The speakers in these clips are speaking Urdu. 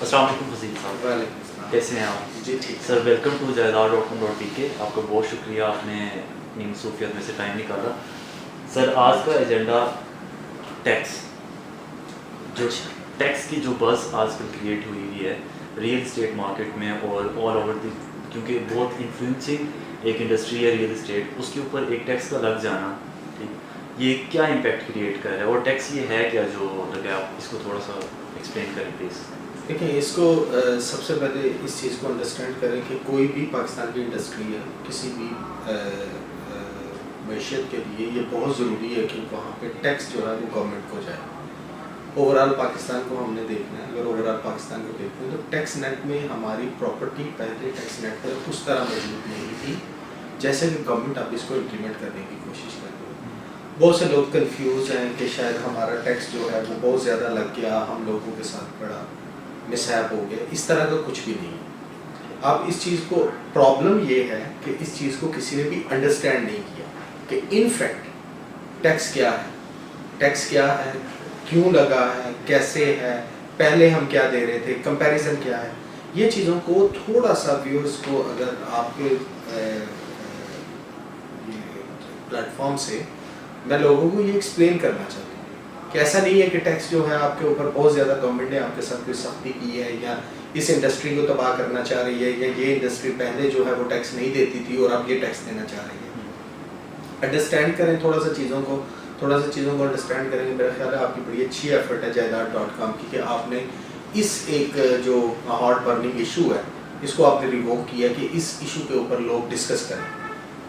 السلام علیکم وزیر صاحب. وعلیکم السلام. کیسے ہیں آپ؟ جی ٹھیک. Sir welcome to jailaal.com.pk. آپ کا بہت شکریہ, آپ نے اپنی مصروفیت میں سے ٹائم نکالا. سر آج کا ایجنڈا ٹیکس, جو ٹیکس کی جو بس آج کل کریٹ ہوئی ہوئی ہے ریئل اسٹیٹ مارکیٹ میں اور آل اوور دی, کیونکہ بہت انفلوئنسنگ ایک انڈسٹری ہے ریئل اسٹیٹ, اس کے اوپر ایک ٹیکس کا لگ جانا, ٹھیک, یہ کیا امپیکٹ کریٹ کر رہا ہے اور ٹیکس یہ ہے کیا جو لگے, آپ اس کو تھوڑا سا ایکسپلین کریں پلیز. دیکھیں, اس کو سب سے پہلے اس چیز کو انڈرسٹینڈ کریں کہ کوئی بھی پاکستان کی انڈسٹری ہے, کسی بھی معیشت کے لیے یہ بہت ضروری ہے کہ وہاں پہ ٹیکس جو ہے وہ گورنمنٹ کو جائے. اوور آل پاکستان کو ہم نے دیکھنا ہے, اگر اوور آل پاکستان کو دیکھتے ہیں تو ٹیکس نیٹ میں ہماری پراپرٹی پہلے ٹیکس نیٹ پر اس طرح موجود نہیں تھی جیسے کہ گورنمنٹ اب اس کو امپلیمنٹ کرنے کی کوشش کر رہی ہے. بہت سے لوگ کنفیوز ہیں کہ شاید ہمارا ٹیکس جو ہے وہ بہت زیادہ لگ گیا, ہم لوگوں کے ساتھ بڑا مسہیپ ہو گیا. اس طرح کا کچھ بھی نہیں ہے. اب اس چیز کو پرابلم یہ ہے کہ اس چیز کو کسی نے بھی انڈرسٹینڈ نہیں کیا کہ ان فیکٹ ٹیکس کیا ہے, ٹیکس کیا ہے, کیوں لگا ہے, کیسے ہے, پہلے ہم کیا دے رہے تھے, کمپیریزن کیا ہے. یہ چیزوں کو تھوڑا سا ویورز کو اگر آپ کے پلیٹ فارم سے میں لوگوں کو یہ ایکسپلین کرنا چاہتا ہوں کہ ایسا نہیں ہے کہ ٹیکس جو ہے آپ کے اوپر بہت زیادہ گورنمنٹ نے آپ کے ساتھ کوئی سختی کی ہے یا اس انڈسٹری کو تباہ کرنا چاہ رہی ہے یا یہ انڈسٹری پہلے جو ہے وہ ٹیکس نہیں دیتی تھی اور اب یہ ٹیکس دینا چاہ رہی ہے. انڈرسٹینڈ کریں تھوڑا سا چیزوں کو انڈرسٹینڈ کریں گے. میرا خیال ہے آپ کی بڑی اچھی ایفرٹ ہے jailaal.com کی کہ آپ نے اس ایک جو ہاٹ برننگ ایشو ہے اس کو آپ نے ریووک کیا کہ اس ایشو کے اوپر لوگ ڈسکس کریں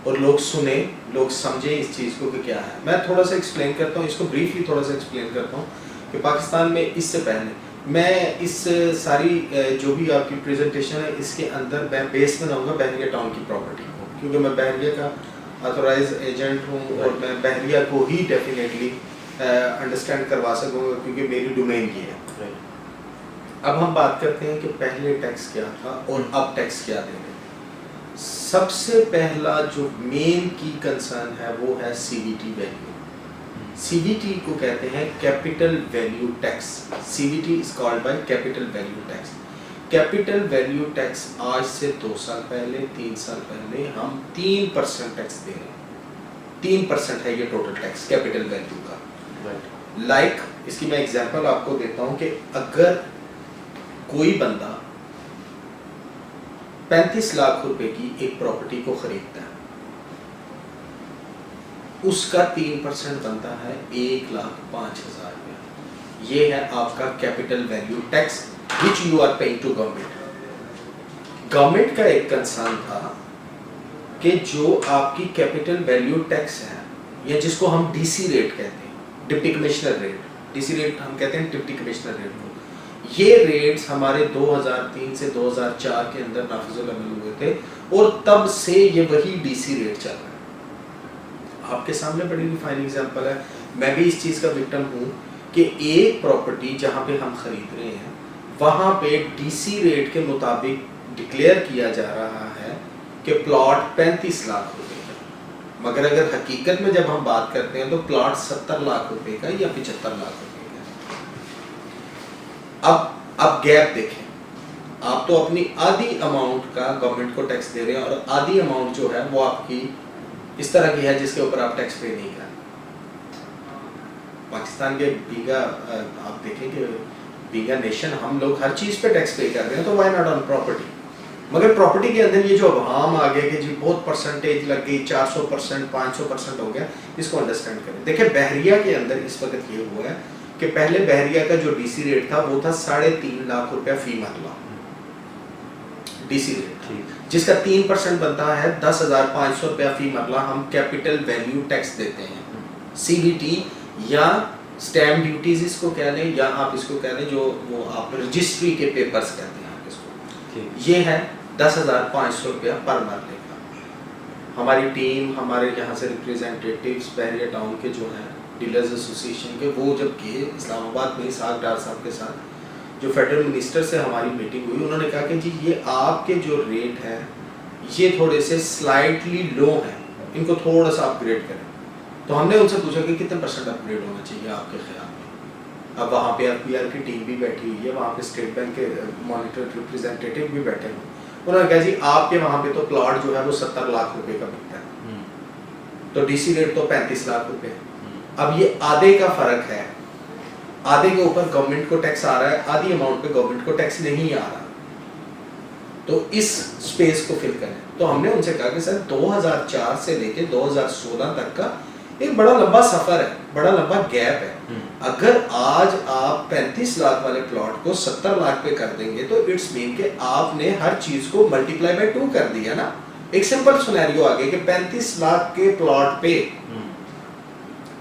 اور لوگ سنیں, لوگ سمجھیں اس چیز کو کہ کیا ہے. میں تھوڑا سا ایکسپلین کرتا ہوں, اس کو بریفلی تھوڑا سا ایکسپلین کرتا ہوں کہ پاکستان میں اس سے پہلے میں اس ساری جو بھی آپ کی پریزنٹیشن ہے اس کے اندر میں بیس بناؤں گا بحریہ ٹاؤن کی پراپرٹی کو, کیونکہ میں بحریہ کا آتھورائز ایجنٹ ہوں اور میں بحریہ کو ہی ڈیفینیٹلی انڈرسٹینڈ کروا سکوں گا کیونکہ میری ڈومین یہ ہے. اب ہم بات کرتے ہیں کہ پہلے ٹیکس کیا تھا اور اب ٹیکس کیا دیں گے. سب سے پہلا جو مین کی کنسرن ہے وہ ہے C V T value. C V T کو کہتے ہیں capital value tax. C V T is called by capital value tax. کیپٹل ویلیو ٹیکس آج سے 2 سال پہلے 3 سال پہلے ہم 3% ٹیکس دے رہے ہیں. 3% ہے یہ ٹوٹل ٹیکس کیپٹل ویلیو کا. لائک اس کی میں ایگزامپل آپ کو دیتا ہوں کہ اگر کوئی بندہ 35 لاکھ روپے کی ایک پراپرٹی کو خریدتا ہے, اس کا 3% بنتا ہے 1,05,000 روپے. یہ ہے آپ کا capital value tax which you are paying to government. Government کا ایک کنسرن تھا کہ جو آپ کی کیپٹل ویلیو ٹیکس ہے یا جس کو ہم ڈی سی ریٹ کہتے ہیں, deputy commissioner rate, D C rate ہم کہتے ہیں ڈپٹی کمشنر ریٹ کو, یہ ریٹس ہمارے 2003 سے 2004 کے اندر نافذ العمل ہوئے تھے اور تب سے یہ وہی ڈی سی ریٹ چل رہا ہے. آپ کے سامنے بڑی فائن ایگزامپل ہے, میں بھی اس چیز کا وکٹم ہوں کہ ایک پراپرٹی جہاں پہ ہم خرید رہے ہیں وہاں پہ ڈی سی ریٹ کے مطابق ڈکلیئر کیا جا رہا ہے کہ پلاٹ 35 لاکھ روپے کا, مگر اگر حقیقت میں جب ہم بات کرتے ہیں تو پلاٹ 70 لاکھ روپے کا یا 75 لاکھ روپے کا. اب گیپ دیکھیں, آپ تو اپنی آدھی اماؤنٹ کا گورنمنٹ کو ٹیکس دے رہے ہیں اور آدھی اماؤنٹ جو ہے وہ آپ کی اس طرح کی ہے جس کے اوپر آپ ٹیکس پے نہیں کریں. پاکستان کے بیگا آپ دیکھیں کہ بیگا نیشن ہم لوگ ہر چیز پہ ٹیکس پے کر رہے ہیں, تو وائی ناٹ آن پراپرٹی. مگر پراپرٹی کے اندر یہ جو ابہام آ گیا کہ جی بہت پرسنٹیج لگ گئی, 400%, 500% ہو گیا, اس کو انڈرسٹینڈ کریں. دیکھیں بحریہ کے اندر اس وقت یہ ہوا ہے کہ پہلے بحریہ کا جو ڈی سی ریٹ تھا وہ تھا 3.5 لاکھ روپیہ فی مرلہ ڈی سی ریٹ, جس کا 3% بنتا ہے 10,500 روپیہ فی مرلہ ہم کیپٹل ویلیو ٹیکس دیتے ہیں. سی وی ٹی یا اسٹیمپ ڈیوٹیز اس کو کہہ لیں یا آپ اس کو کہہ لیں جو وہ آپ رجسٹری کے پیپرز کہتے ہیں آپ اس کو, یہ ہے 10,500 روپیہ پر مرلے کا. ہماری ٹیم, ہمارے یہاں سے ریپریزنٹیٹیوز بحریہ ٹاؤن کے جو ہیں ڈیلرز ایسوسیشن کے, وہ جب گئے اسلام آباد میں اسحاق ڈار صاحب کے ساتھ, جو فیڈرل منسٹر سے ہماری میٹنگ ہوئی, انہوں نے کہا کہ جی یہ آپ کے جو ریٹ ہیں یہ تھوڑے سے سلائٹلی لو ہیں, ان کو تھوڑا سا اپ گریڈ کریں. تو ہم نے ان سے پوچھا کہ کتنے % اپ گریڈ ہونا چاہیے آپ کے خیال میں. اب وہاں پہ FBR کی ٹیم بھی بیٹھی ہوئی ہے, وہاں پہ اسٹیٹ بینک کے مانیٹر ریپریزنٹیٹیو بھی بیٹھے ہوئے. انہوں نے کہا جی آپ کے وہاں پہ تو پلاٹ جو ہے وہ 70 لاکھ روپے کا بکتا ہے, تو ڈی سی ریٹ تو 35 لاکھ روپے ہے. اب یہ آدھے کا فرق ہے, آدھے کے اوپر گورنمنٹ کو ٹیکس آ رہا ہے, آدھی اماؤنٹ پہ گورنمنٹ کو ٹیکس نہیں آ رہا. تو اس سپیس کو فل کریں. تو ہم نے ان سے کہا کہ سر 2004 سے لے کے 2016 تک کا ایک بڑا لمبا سفر ہے, بڑا لمبا گیپ ہے. اگر آج آپ 35 لاکھ والے پلاٹ کو 70 لاکھ پہ کر دیں گے تو اٹس مین کہ آپ نے ہر چیز کو ملٹیپلائی بائی 2 کر دیا نا. ایک سمپل سینیریو آ گیا کہ 35 لاکھ کے پلاٹ پہ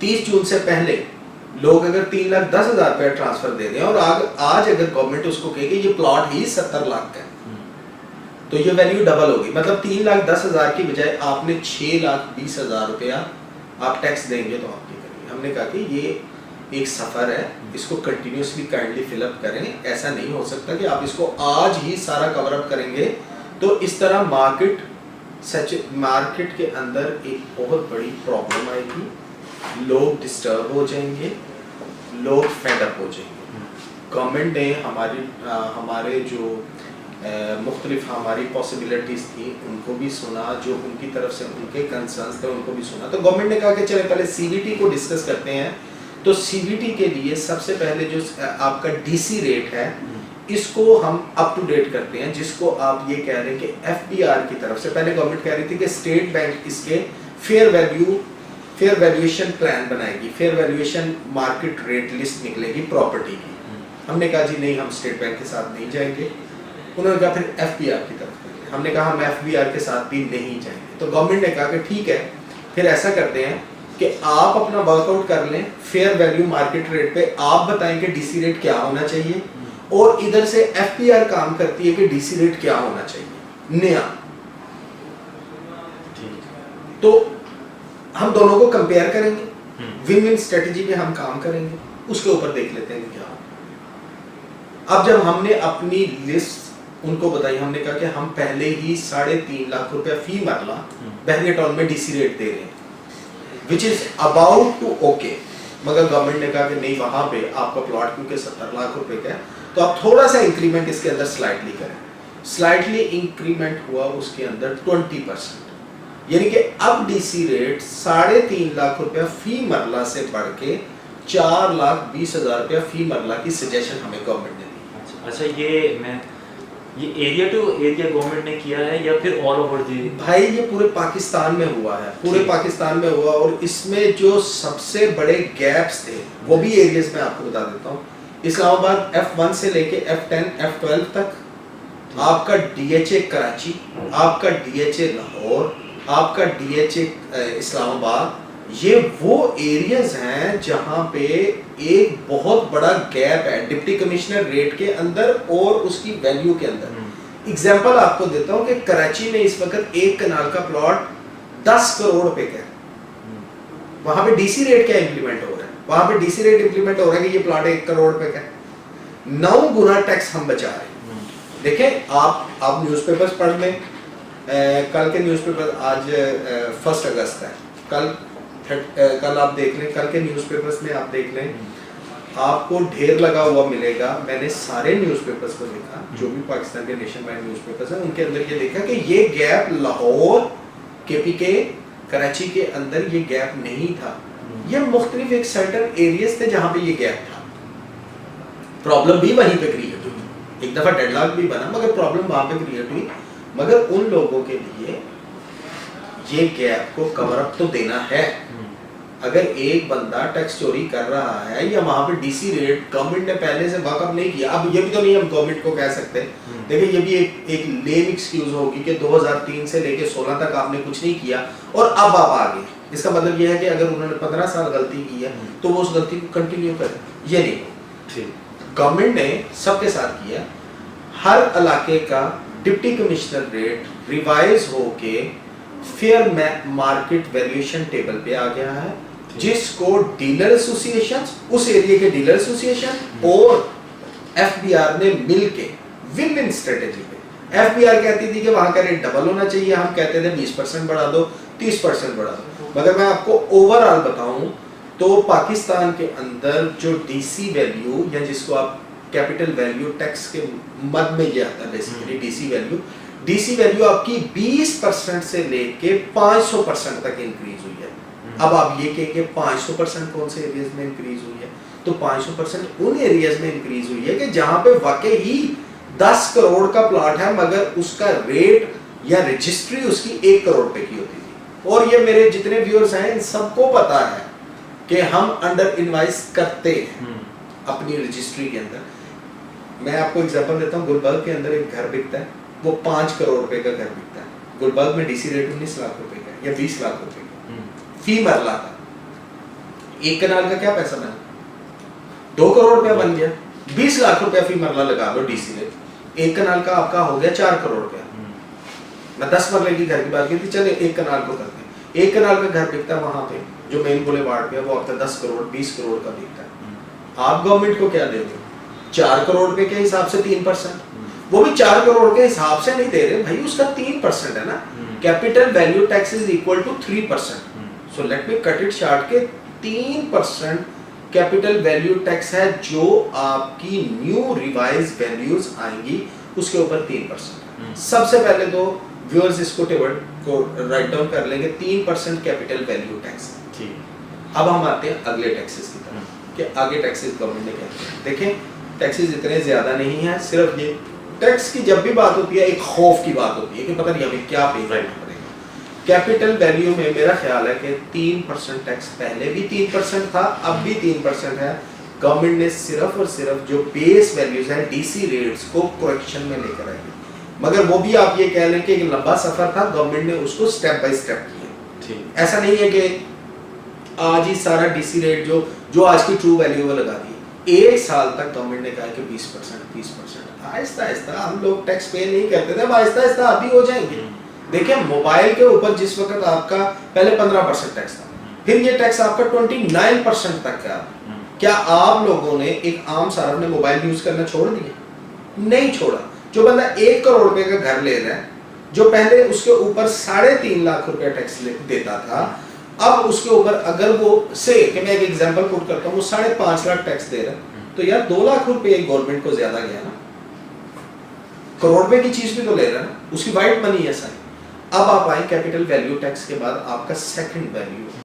30 جون سے پہلے لوگ اگر 3,10,000 روپے ٹرانسفر دے دیں اور آج اگر گورنمنٹ اس کو کہے کہ یہ پلاٹ ہی 70 لاکھ کا ہے تو یہ ویلیو ڈبل ہوگی. مطلب 3,10,000 کی بجائے آپ نے 6,20,000 روپیہ آپ ٹیکس دیں گے تو آپ کی کریے. ہم نے کہا کہ یہ ایک سفر ہے, اس کو کنٹینیوسلی کائنڈلی فل اپ کریں. ایسا نہیں ہو سکتا کہ آپ اس کو آج ہی سارا کور اپ کریں گے تو اس طرح مارکیٹ کے اندر ایک بہت بڑی پرابلم آئے گی. لوگ ڈسٹرب ہو جائیں گے, لوگ فیڈ اپ ہو جائیں گے. گورنمنٹ نے ہمارے جو مختلف ہماری پاسبلٹیز تھی ان کو بھی سنا, جو ان کی طرف سے ان کے کنسرنس تھے ان کو بھی سنا. تو گورنمنٹ نے کہا کہ چلے پہلے CVT کو ڈسکس کرتے ہیں. تو CVT کے لیے سب سے پہلے جو آپ کا DC ریٹ ہے اس کو ہم اپ ٹو ڈیٹ کرتے ہیں, جس کو آپ یہ کہہ رہے ہیں کہ FBR کی طرف سے. پہلے گورنمنٹ کہہ رہی تھی کہ اسٹیٹ بینک اس کے فیئر ویلیویشن پلان بنائے گی, fair valuation market rate list نکلے گی پراپرٹی کی. ہم نے کہا جی نہیں, ہم اسٹیٹ بینک کے ساتھ نہیں جائیں گے. انہوں نے کہا پھر FBR کی طرف کریں گے. ہم نے کہا ہم FBR کے ساتھ بھی نہیں جائیں گے. تو گورنمنٹ نے کہا کہ ٹھیک ہے, پھر ایسا کرتے ہیں کہ آپ اپنا ورک آؤٹ کر لیں فیئر ویلیو مارکیٹ ریٹ پہ, آپ بتائیں کہ DC ریٹ کیا ہونا چاہیے, اور ادھر سے FBR کام کرتی ہے کہ DC ریٹ کیا ہونا چاہیے نیا. تو ہم دونوں کو کمپیئر کریں گے, ون ون اسٹریٹجی پہ ہم کام کریں گے, اس کے اوپر دیکھ لیتے ہیں کیا ہو. اب جب ہم نے اپنی لسٹ ان کو بتائی, ہم نے کہا کہ ہم پہلے ہی 3.5 لاکھ روپے فی مرلہ بحریہ ٹاؤن میں DC ریٹ دے رہے ہیں which is about to okay. مگر گورنمنٹ نے کہا کہ نہیں, وہاں پہ آپ کا پلاٹ کیونکہ 70 لاکھ روپے کا ہے تو آپ تھوڑا سا انکریمنٹ اس کے اندر سلائٹلی کریں. سلائٹلی انکریمنٹ ہوا اس کے اندر 20%, یعنی کہ اب DC ریٹ 3.5 لاکھ روپے فی مرلہ سے بڑھ کے 4,20,000 روپے فی مرلہ کی سجیشن ہمیں گورنمنٹ نے دی. اچھا, یہ ایریا ٹو ایریا گورنمنٹ نے کیا ہے یا پھر آل اوور دی؟ بھائی یہ پورے پاکستان میں ہوا ہے, پورے پاکستان میں ہوا, اور اس میں جو سب سے بڑے گیپس تھے وہ بھی ایریاز میں آپ کو بتا دیتا ہوں. اسلام آباد F1 سے لے کے F10 F12 تک, آپ کا DHA کراچی, آپ کا DHA لاہور, آپ کا DHA اسلام آباد, یہ وہ ایریاز ہیں جہاں پہ ایک بہت بڑا گیپ ہے ڈپٹی کمشنر ریٹ کے اندر اور اس کی ویلیو کے اندر. ایگزامپل آپ کو دیتا ہوں کہ کراچی میں اس وقت 1 کنال کا پلاٹ 10 کروڑ روپے کا ہے. وہاں پہ DC ریٹ کیا امپلیمنٹ ہو رہا ہے, وہاں پہ DC ریٹ امپلیمنٹ ہو رہا ہے کہ یہ پلاٹ 1 کروڑ روپے کا ہے. 9 گنا ٹیکس ہم بچا رہے ہیں. دیکھیں آپ نیوز پیپرز پڑھ لیں, کل کے نیوز پیپر, آج 1 اگست ہے, کل آپ دیکھ لیں, کل کے نیوز پیپرز میں آپ دیکھ لیں, آپ کو ڈھیر لگا ہوا ملے گا. میں نے سارے نیوز پیپرز کو دیکھا, جو بھی پاکستان کے نیشن وائڈ نیوز پیپرز ہیں ان کے اندر یہ دیکھا کہ یہ گیپ لاہور, KPK, کراچی کے اندر یہ گیپ نہیں تھا. یہ مختلف ایک سرٹن ایریاز تھے جہاں پہ یہ گیپ تھا. پرابلم بھی وہیں پہ کریٹ ہوئی, ایک دفعہ ڈیڈ لاک بھی بنا مگر پرابلم وہاں پہ کریٹ ہوئی. مگر ان لوگوں کے لیے یہ گیپ کو کور اپ تو دینا ہے. اگر ایک بندہ ٹیکس چوری کر رہا ہے یا وہاں پہ DC ریٹ گورنمنٹ نے پہلے سے واک اپ نہیں کیا, اب یہ بھی تو نہیں ہم گورنمنٹ کو کہہ سکتے. دیکھیں یہ بھی ایک لیم ایکسکیوز ہوگی کہ 2003 سے لے کے 16 تک آپ نے کچھ نہیں کیا اور اب آپ آ گئے. اس کا مطلب یہ ہے کہ اگر انہوں نے 15 سال غلطی کی ہے تو وہ اس غلطی کو کنٹینیو کریں. یہ نہیں, گورنمنٹ نے سب کے ساتھ کیا. ہر علاقے کا ڈپٹی کمشنر ریٹ ریوائز ہو کے فیئر مارکیٹ ویلیویشن ٹیبل پہ آ گیا ہے, جس کو ڈیلر ایسوسیشن, اس ایریا کے ڈیلر ایسوسیشن اور FBR نے مل کے ون ون اسٹریٹجی پہ. FBR کہتی تھی کہ وہاں کا ریٹ ڈبل ہونا چاہیے, ہم کہتے تھے 20% بڑھا دو, 30% بڑھا دو. مگر میں آپ کو اوور آل بتاؤں تو پاکستان کے اندر جو ڈی سی ویلیو یا جس کو آپ کیپٹل ویلیو ٹیکس کے مد میں یہ آتا ہے بیسیکلی ڈی سی ویلیو آپ کی 20% سے لے کے 500% تک انکریز ہوئی ہے. اب آپ یہ کہیں کہ 500% کون سے ایریاز میں انکریز ہوئی ہے؟ تو 500% ان ایریاز میں انکریز ہوئی ہے کہ جہاں پہ واقعی ہی 10 کروڑ کا پلاٹ ہے مگر اس کا ریٹ یا رجسٹری اس کی 1 کروڑ روپے کی ہوتی تھی. اور یہ میرے جتنے ویورز ہیں ان سب کو پتا ہے کہ ہم انڈر انوائس کرتے ہیں اپنی رجسٹری کے اندر. میں آپ کو ایگزامپل دیتا ہوں. گلبرگ کے اندر ایک گھر بکتا ہے, وہ 5 کروڑ روپے کا گھر بکتا ہے. گلبرگ میں ڈی سی ریٹ 19 لاکھ روپے کا یا 20 لاکھ روپے کا فی مرلہ کا. 1 کنال کا کیا پیسہ بنا؟ 2 کروڑ روپیہ بن گیا. 20 لاکھ روپیہ فی مرلہ لگا دو ڈی سی ریٹ. 1 کنال کا آپ کا ہو گیا 4 کروڑ روپیہ. میں 10 مرلے کی گھر کی بات کی تھی, چلے 1 کنال کو کرتے ہیں. 1 کنال کا گھر بکتا ہے وہاں پہ جو مین بولے وارڈ پہ ہے, وہ آپ کا 10 کروڑ 20 کروڑ کا بکتا ہے. آپ گورنمنٹ کو کیا دے دو؟ 4 کروڑ روپے کے حساب سے 3%. وہ بھی 4 کروڑ کے حساب سے نہیں دے رہے بھائی, اس کا 3% ہے نا. Capital value tax is equal to 3%. So let me cut it short کے 3% کیپٹل ویلیو ٹیکس ہے جو آپ کی نیو ریوائز ویلیوز آئیں گی اس کے اوپر 3%. سب سے پہلے تو ویورز اس کو ٹیبل کو رائٹ ڈاؤن کر لیں گے. 3% کیپٹل ویلیو ٹیکس. اب ہم آتے ہیں اگلے ٹیکسز کی طرف کہ آگے ٹیکسز گورنمنٹ نے کیا کیا. دیکھیں ٹیکسز اتنے زیادہ نہیں ہیں, صرف یہ ٹیکس کی جب بھی بات ہوتی ہے ایک خوف کی بات ہوتی ہے کہ پتہ نہیں ہمیں کیا پے کرنا پڑے گا. کیپٹل ویلیو میں میرا خیال ہے کہ 3% ٹیکس پہلے بھی 3% تھا, اب بھی 3% ہے. گورنمنٹ نے صرف اور صرف جو بیس ویلیوز ہیں ڈی سی ریٹس کو کریکشن میں لے کر آئی, مگر وہ بھی آپ یہ کہہ لیں کہ ایک لمبا سفر تھا, گورنمنٹ نے اس کو سٹیپ بائی سٹیپ کیا. ایسا نہیں ہے کہ آج ہی سارا ڈی سی ریٹ جو آج کی ٹرو ویلیو وہ لگا دی. 1 سال تک گورنمنٹ نے کہا کہ 20%. آہستہ آہستہ ہم لوگ ٹیکس پے نہیں کرتے تھے, اب آہستہ آہستہ اب بھی ہو جائیں گے. دیکھیں موبائل کے اوپر جس وقت آپ کا پہلے 15% ٹیکس تھا, پھر یہ ٹیکس آپ کا 29% تک کا. کیا آپ لوگوں نے ایک عام صارف نے موبائل یوز کرنا چھوڑ دیا؟ نہیں چھوڑا. جو بندہ 1 کروڑ روپے کا گھر لے رہا ہے, جو پہلے اس کے اوپر 3.5 لاکھ روپے ٹیکس دیتا تھا, اب اس کے اوپر اگر وہ سے کہ میں ایک ایگزامپل پٹ کرتا ہوں, وہ 5.5 لاکھ ٹیکس دے رہا ہے, تو یار 2 لاکھ روپے گورنمنٹ کو زیادہ گیا نا. کروڑ روپے کی چیز بھی تو لے رہا ہے نا, اس کی وائٹ منی ہے ساری. اب آپ آئیں کیپٹل ویلیو ٹیکس کے بعد آپ کا سیکنڈ ویلیو